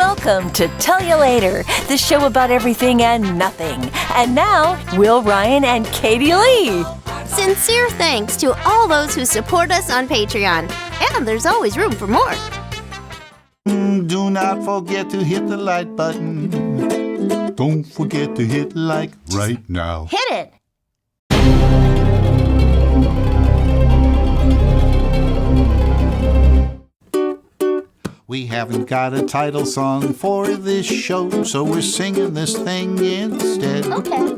Welcome to Tell You Later, the show about everything and nothing. And now, Will Ryan and Katie Leigh. Sincere thanks to all those who support us on Patreon. And there's always room for more. Do not forget to hit the like button. Don't forget to hit like right now. Hit it! We haven't got a title song for this show, so we're singing this thing instead. Okay.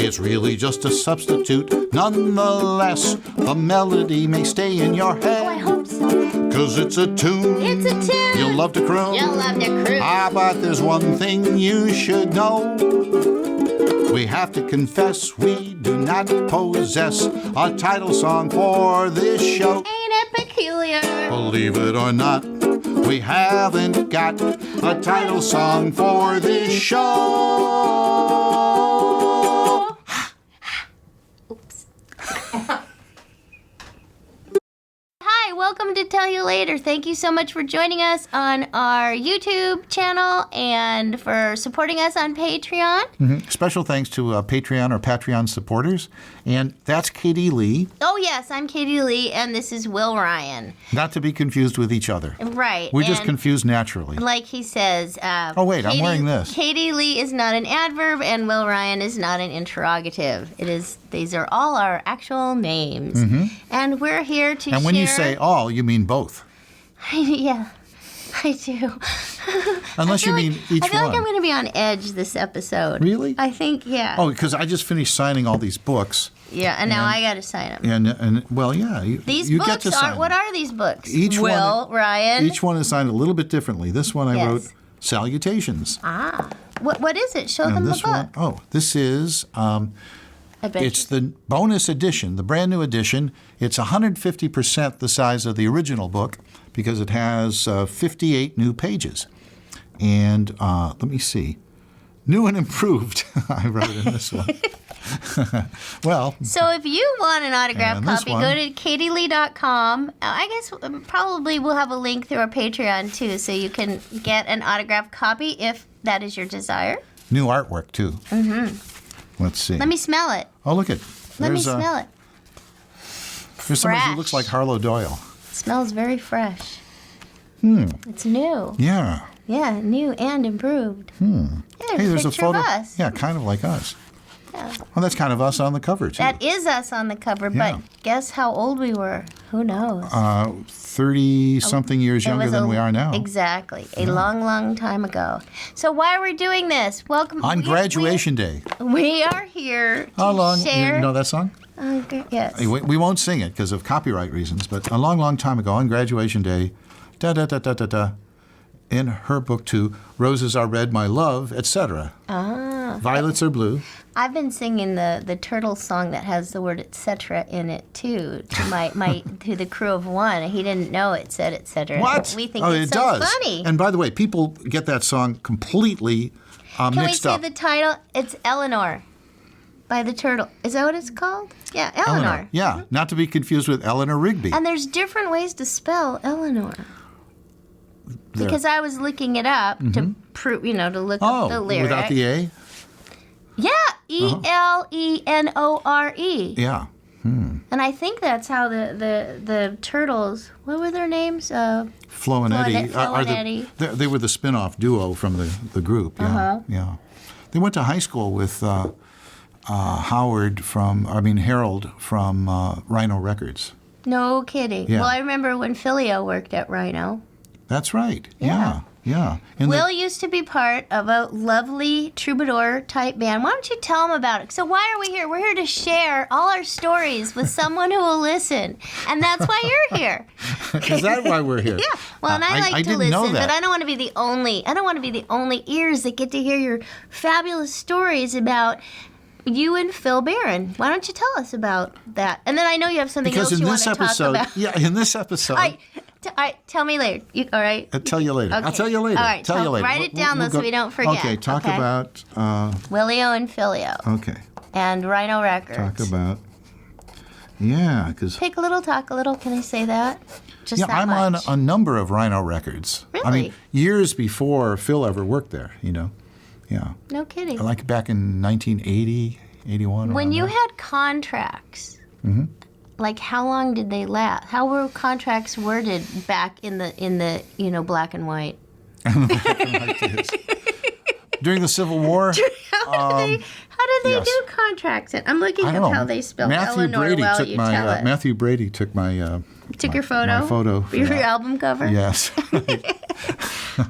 It's really just a substitute. Nonetheless, the melody may stay in your head. Oh, I hope so. 'Cause it's a tune. It's a tune. You'll love to croon. You'll love to cruise. But there's one thing you should know. We have to confess we do not possess a title song for this show. Ain't it peculiar? Believe it or not, we haven't got a title song for this show. Oops. Hi, welcome to Tell You Later. Thank you so much for joining us on our YouTube channel and for supporting us on Patreon. Mm-hmm. Special thanks to Patreon or Patreon supporters. And that's Katie Leigh. Oh, yes, I'm Katie Leigh, and this is Will Ryan. Not to be confused with each other. Right. We're just confused naturally. Like he says... oh, wait, I'm wearing this. Katie Leigh is not an adverb, and Will Ryan is not an interrogative. These are all our actual names. Mm-hmm. And we're here to And when you say all, you mean both. Yeah, I do. Unless you mean each one. I feel like I'm going to be on edge this episode. Really? I think, yeah. Oh, because I just finished signing all these books. Yeah, and now I got to sign them. And well, yeah. These you books get to sign what are these books? Will, Ryan? Each one is signed a little bit differently. This one I wrote Salutations. Ah. What is it? Show them the book. This is... it's the bonus edition, the brand new edition. It's 150% the size of the original book because it has 58 new pages. And let me see. New and improved, I wrote in this one. Well. So if you want an autographed copy, go to katielee.com. I guess probably we'll have a link through our Patreon, too, so you can get an autographed copy if that is your desire. New artwork, too. Mm-hmm. Let's see. Let me smell it. Oh, look at. Let me smell it. There's somebody who looks like Harlow Doyle. It smells very fresh. It's new. Yeah. Yeah, new and improved. Yeah, there's a photo of us. Yeah, kind of like us. Yeah. Well, that's kind of us on the cover, too. That is us on the cover, but guess how old we were? Who knows? 30-something years younger than we are now. Exactly. A long, long time ago. So why are we doing this? Welcome. On graduation day. We are here to How long? share... You know that song? Yes. We won't sing it because of copyright reasons, but a long, long time ago on graduation day, da-da-da-da-da-da, in her book, too, Roses Are Red, My Love, etc. Violets are blue. I've been singing the turtle song that has the word etc. in it, too, to to the crew of one. He didn't know it said etc. What? We think it so does. funny. And by the way, people get that song completely mixed up. Can we say the title? It's Eleanor by the turtle. Is that what it's called? Yeah, Eleanor. Yeah, mm-hmm. Not to be confused with Eleanor Rigby. And there's different ways to spell Eleanor. Because I was looking it up to prove, to look up the lyric. Without the A? Yeah, Elenore. Yeah. And I think that's how the turtles, what were their names? Flo and Eddie. Flo and Eddie. They were the spin-off duo from the group. Yeah. Yeah. They went to high school with Harold from Rhino Records. No kidding. Yeah. Well, I remember when Phillio worked at Rhino. That's right. Yeah. Will used to be part of a lovely troubadour-type band. Why don't you tell them about it? So why are we here? We're here to share all our stories with someone who will listen. And that's why you're here. Is that why we're here? Yeah. Well, and I like to didn't listen, know that. but I don't want to be the only ears that get to hear your fabulous stories about you and Phil Barron. Why don't you tell us about that? And then I know you have something else you want to talk about. Yeah, in this episode. All right, tell me later. All right? I'll tell you later. Okay. I'll tell you later. All right, tell you later. Write it down, so we don't forget. Okay, talk about... Willio and Phillio. Okay. And Rhino Records. Talk about Yeah, because Take a little, talk a little. Can I say that? Just that I'm much. on a number of Rhino records. I Really? mean, years before Phil ever worked there, Yeah. No kidding. Like back in 1980, 81. When around you there. had contracts, like how long did they last? How were contracts worded back in the black and white? During the Civil War, How did they yes. do contracts? I'm looking I up don't know. how they spelled Matthew Eleanor Brady while took you my tell it. Matthew Brady took my Took my- your photo? My photo. for Your that. album cover? Yes.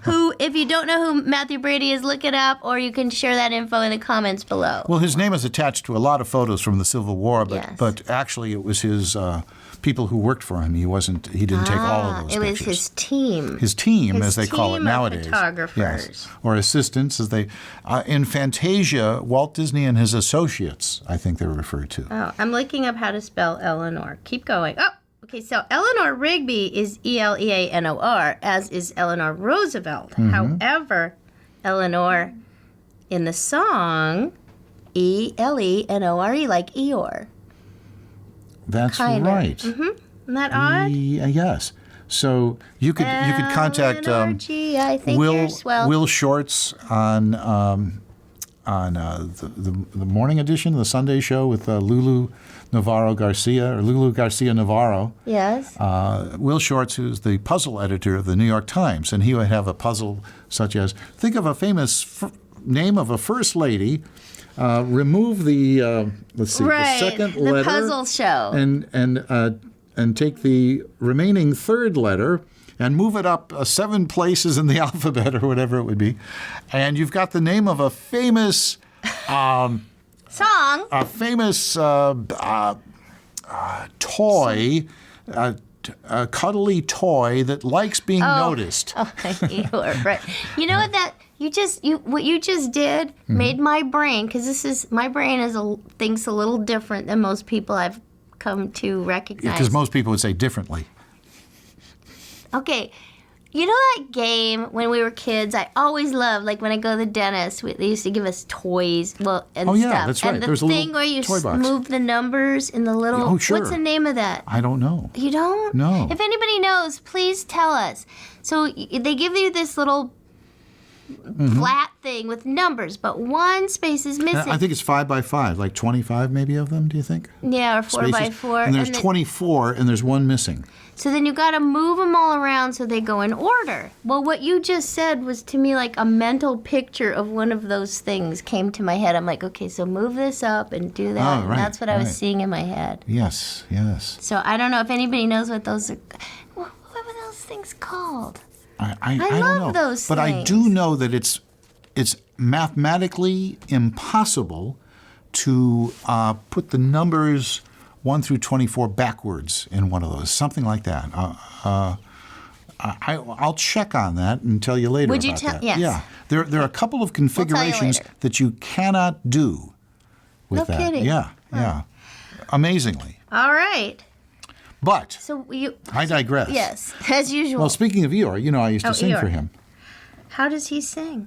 Who, if you don't know who Matthew Brady is, look it up, or you can share that info in the comments below. Well, his name is attached to a lot of photos from the Civil War, Yes. but actually it was his people who worked for him. He didn't take all of those It was pictures. his team. His team, His as they call it team of nowadays. photographers. Yes. Or assistants, as they. In Fantasia, Walt Disney and his associates, I think they were referred to. Oh, I'm looking up how to spell Eleanor. Keep going. Oh, okay. So Eleanor Rigby is Eleanor, as is Eleanor Roosevelt. However, Eleanor in the song, Elenore, like Eeyore. That's Kind of. right. Isn't that odd? Yes. So you could contact Eleanor G, I think Will you're swell. Will Shorts on the morning edition of the Sunday show with Lulu Garcia Navarro. Yes. Will Shorts, who's the puzzle editor of the New York Times, and he would have a puzzle such as think of a famous name of a first lady. Remove the the second the letter, puzzle show. and take the remaining third letter and move it up 7 places in the alphabet or whatever it would be, and you've got the name of a famous Song. Toy. A cuddly toy that likes being noticed. Oh, Eeyore, right. You know what you just did made my brain, because my brain thinks a little different than most people I've come to recognize. Because most people would say differently. Okay, you know that game when we were kids? I always loved, like when I go to the dentist, they used to give us toys, and Oh, yeah, stuff. that's right. And the There's a little thing where you toy box. move the numbers in the little. Oh, sure. What's the name of that? I don't know. You don't? No. If anybody knows, please tell us. So they give you this little flat thing with numbers, but one space is missing. I think it's 5 by 5, like 25 maybe of them. Do you think? Yeah, or 4 by 4. And there's 24, and there's one missing. So then you got to move them all around so they go in order. Well, what you just said was to me like a mental picture of one of those things came to my head. I'm like, okay, so move this up and do that. Oh, And right, that's what I was right. seeing in my head. Yes, yes. So I don't know if anybody knows what those are. What were those things called? I love don't know. those but I things. do know that it's mathematically impossible to put the numbers 1 through 24 backwards in one of those, something like that. I'll check on that and tell you later Would you about tell- that. yes. Yeah. There are a couple of tell you configurations later. that you cannot do with No that. kidding. Yeah, yeah. Amazingly. All right. But So you. I digress. Yes, as usual. Well, speaking of Eeyore, I used to sing Eeyore. for him. How does he sing?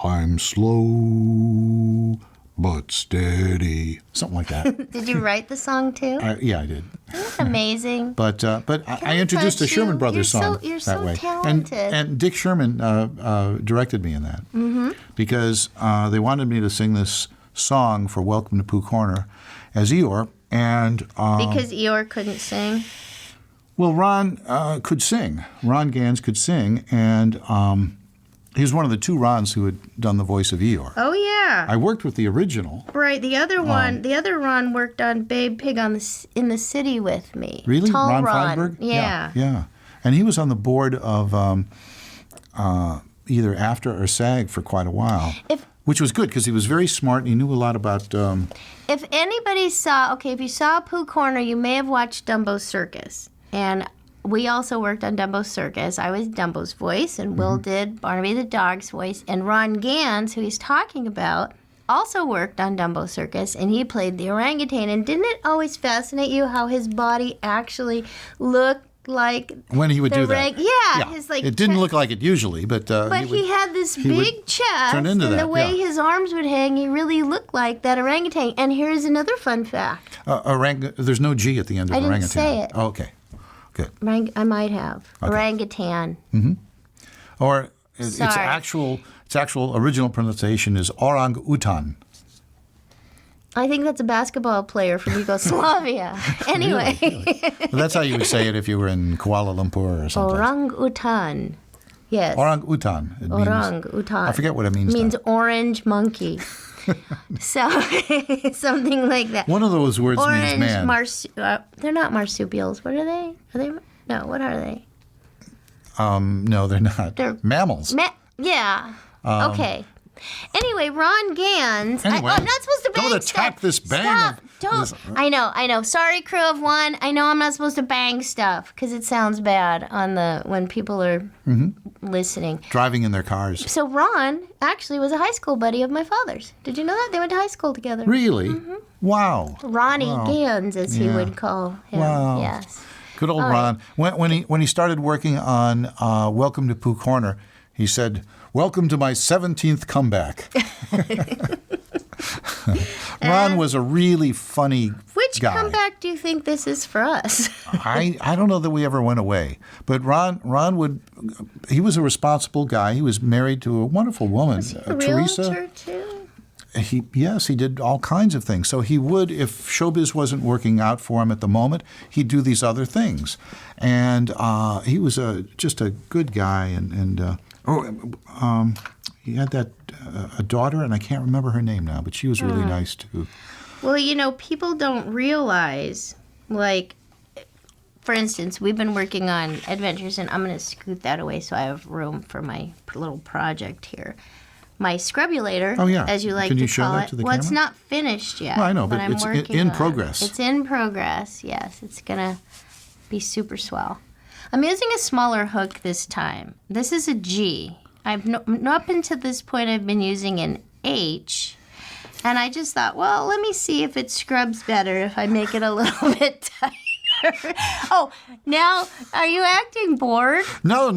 I'm slow but steady. Something like that. Did you write the song too? Yeah, I did. That's amazing. But I I introduced a touch Sherman you? Brothers You're song you're that so way. talented. And Dick Sherman directed me in that because they wanted me to sing this song for Welcome to Pooh Corner as Eeyore. And Because Eeyore couldn't sing. well, Ron could sing. Ron Gans could sing, and he was one of the 2 Rons who had done the voice of Eeyore. Oh yeah. I worked with the original. Right. The other Ron worked on Babe Pig in the City with me. Really? Tall Ron Ron. Feinberg? Yeah. Yeah. And he was on the board of either AFTRA or SAG for quite a while, which was good because he was very smart and he knew a lot about... If anybody if you saw Pooh Corner, you may have watched Dumbo Circus. And we also worked on Dumbo Circus. I was Dumbo's voice, and Will did Barnaby the dog's voice. And Ron Gans, who he's talking about, also worked on Dumbo Circus, and he played the orangutan. And didn't it always fascinate you how his body actually looked like when he would the do that. his like it didn't look like it usually, but he had this big chest, turn into and that, the way his arms would hang, he really looked like that orangutan. And here's another fun fact. There's no G at the end of orangutan. I didn't say it. Oh, okay, good. I might have orangutan. Or its actual original pronunciation is orang-utan. I think that's a basketball player from Yugoslavia. Anyway. Really? Well, that's how you would say it if you were in Kuala Lumpur or something. Orang-utan. Yes. Orang-utan. Orang-utan. I forget what it means. It means now. orange monkey. So, something like that. One of those words means man. They're not marsupials. What are they? No, what are they? No, they're not. They're mammals. Yeah. Okay. Anyway, Ron Gans. Anyway, I'm not supposed to bang don't attack stuff. this bang. Stop. Don't. I know. Sorry, crew of one. I know I'm not supposed to bang stuff because it sounds bad on when people are listening. Driving in their cars. So Ron actually was a high school buddy of my father's. Did you know that? They went to high school together. Really? Wow. Ronnie Gans, as he would call him. Wow. Yes. Good old Ron. When he started working on Welcome to Pooh Corner, he said, "Welcome to my 17th comeback." Ron was a really funny Which guy. comeback do you think this is for us? I don't know that we ever went away. But Ron he was a responsible guy. He was married to a wonderful woman, Was he a Teresa. realtor too? Yes, he did all kinds of things. So he would, if Show-Biz wasn't working out for him at the moment, he'd do these other things. And he was just a good guy. He had a daughter, and I can't remember her name now, but she was really nice too. Well, people don't realize, like, for instance, we've been working on adventures, and I'm going to scoot that away so I have room for my little project here. My scrubulator, as you like Can you to show call that it. to the Well, it's camera? not finished yet. Well, I know, but I'm it's working in on it. progress. It's in progress, yes. It's going to be super swell. I'm using a smaller hook this time. This is a G. Up until this point, I've been using an H. And I just thought, well, let me see if it scrubs better if I make it a little bit tighter. Oh, now, are you acting bored? No.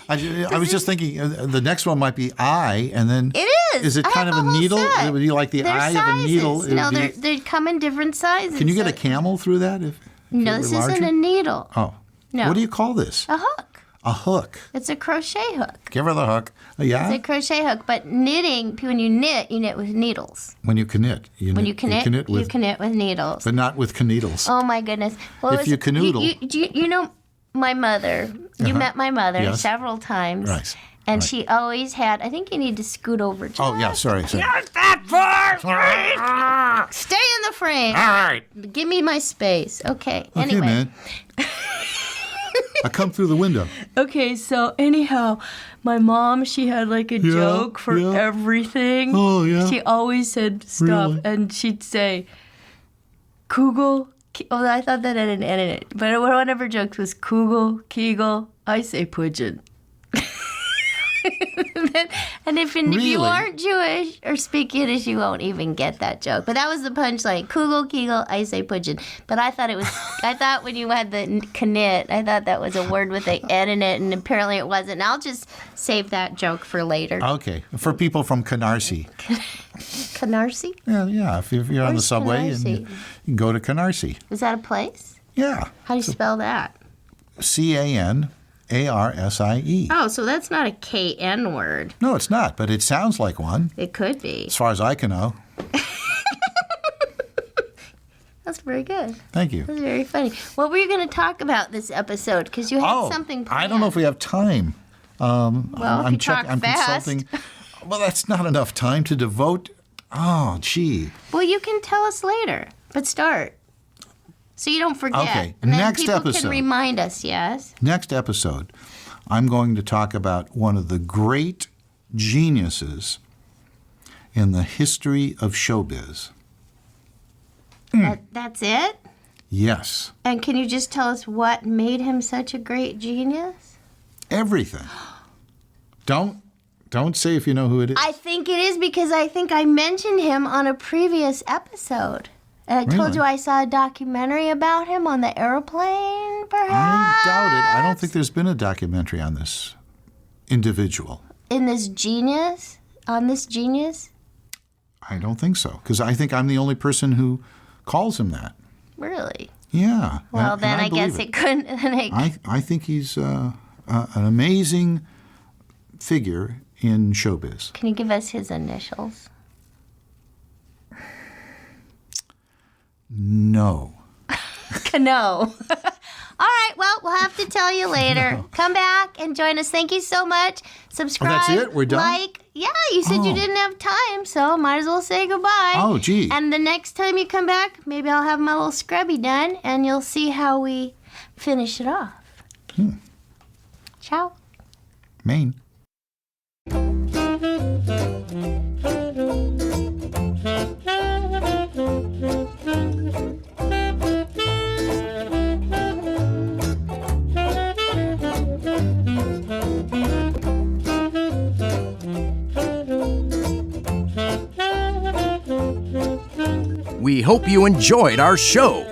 I was just thinking the next one might be I, and then... It is. Is it kind of a needle? Would you like the eye of a needle? No, they come in different sizes. Can you get a camel through that? No, this isn't a needle. Oh. No. What do you call this? A hook. A hook. It's a crochet hook. Give her the hook. Yeah? It's a crochet hook, but knitting, when you knit with needles. When you knit. You knit with needles. But not with canoodles. Oh, my goodness. Well, if you canoodle. You know my mother. You met my mother several times. Right. And she always had, I think you need to scoot over. Sorry. Not that far! Stay in the frame. All right. Give me my space. Okay, anyway. Man. I come through the window. Okay, so anyhow, my mom, she had like a joke for everything. Oh, yeah. She always said stuff, Really? and she'd say, Kugel. Oh, I thought that I didn't edit it. But one of her jokes was Kugel, Kegel, I say pigeon. And if you aren't Jewish or speak Yiddish, you won't even get that joke. But that was the punchline. Kugel, Kegel, I say pigeon. But I thought when you had the knit, I thought that was a word with an N in it, and apparently it wasn't. And I'll just save that joke for later. Okay. For people from Canarsie. Canarsie? Yeah. If you're on the subway and you can go to Canarsie. Is that a place? Yeah. How do you spell that? Canarsie. Oh, so that's not a KN word. No, it's not, but it sounds like one. It could be. As far as I can know. That's very good. Thank you. That's very funny. What were you going to talk about this episode? Because you had something planned. I don't know if we have time. I'm fast. Consulting. Well, that's not enough time to devote. Oh, gee. Well, you can tell us later, but start. So you don't forget. Okay, and then next people episode. can remind us, yes? Next episode, I'm going to talk about one of the great geniuses in the history of showbiz. That's it? Yes. And can you just tell us what made him such a great genius? Everything. Don't say if you know who it is. I think it is because I think I mentioned him on a previous episode. And I told Really? you I saw a documentary about him on the airplane, perhaps? I doubt it. I don't think there's been a documentary on this individual. On this genius? I don't think so, because I think I'm the only person who calls him that. Really? Yeah. Well, and then I guess believe it couldn't. I think he's an amazing figure in showbiz. Can you give us his initials? No. No. All right, well, we'll have to tell you later. No. Come back and join us. Thank you so much. Subscribe. Oh, that's it? We're done? Like. Yeah, you said you didn't have time, so might as well say goodbye. Oh, gee. And the next time you come back, maybe I'll have my little scrubby done, and you'll see how we finish it off. Ciao. Maine. We hope you enjoyed our show.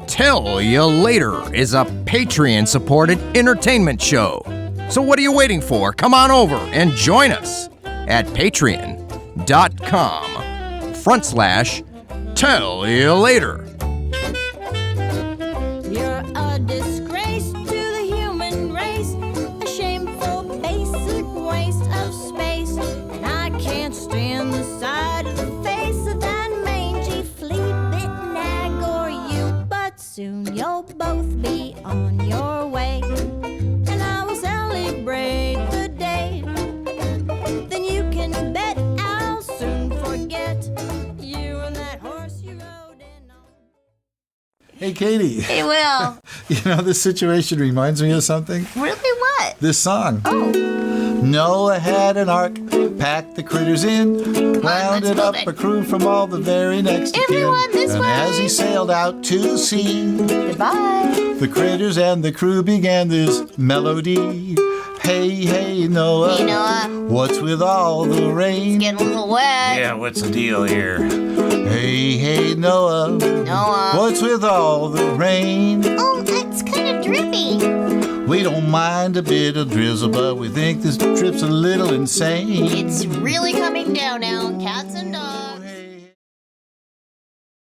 Tell You Later is a Patreon-supported entertainment show. So what are you waiting for? Come on over and join us at patreon.com/Tell You Later. You're a disgrace to the human race, a shameful basic waste of space. And I can't stand the sight of the face of that mangy flea-bitten nag or you. But soon you'll both be on your way, and I will celebrate the day. Then you can bet I'll soon forget you and that horse you rode in on. Hey, Katie. Hey, Will. You know, this situation reminds me of something. Really what? This song. Oh. Noah had an ark, packed the critters in, rounded let's up move it. a crew from all the very next of kin. Everyone this and way. as he sailed out to sea, Goodbye. the critters and the crew began this melody. Hey, hey, Noah. Hey, Noah. What's with all the rain? Getting a little wet. Yeah, what's the deal here? Hey, hey, Noah. Noah. What's with all the rain? Oh, it's kind of drippy. We don't mind a bit of drizzle, but we think this trip's a little insane. It's really coming down now, cats and dogs. Hey.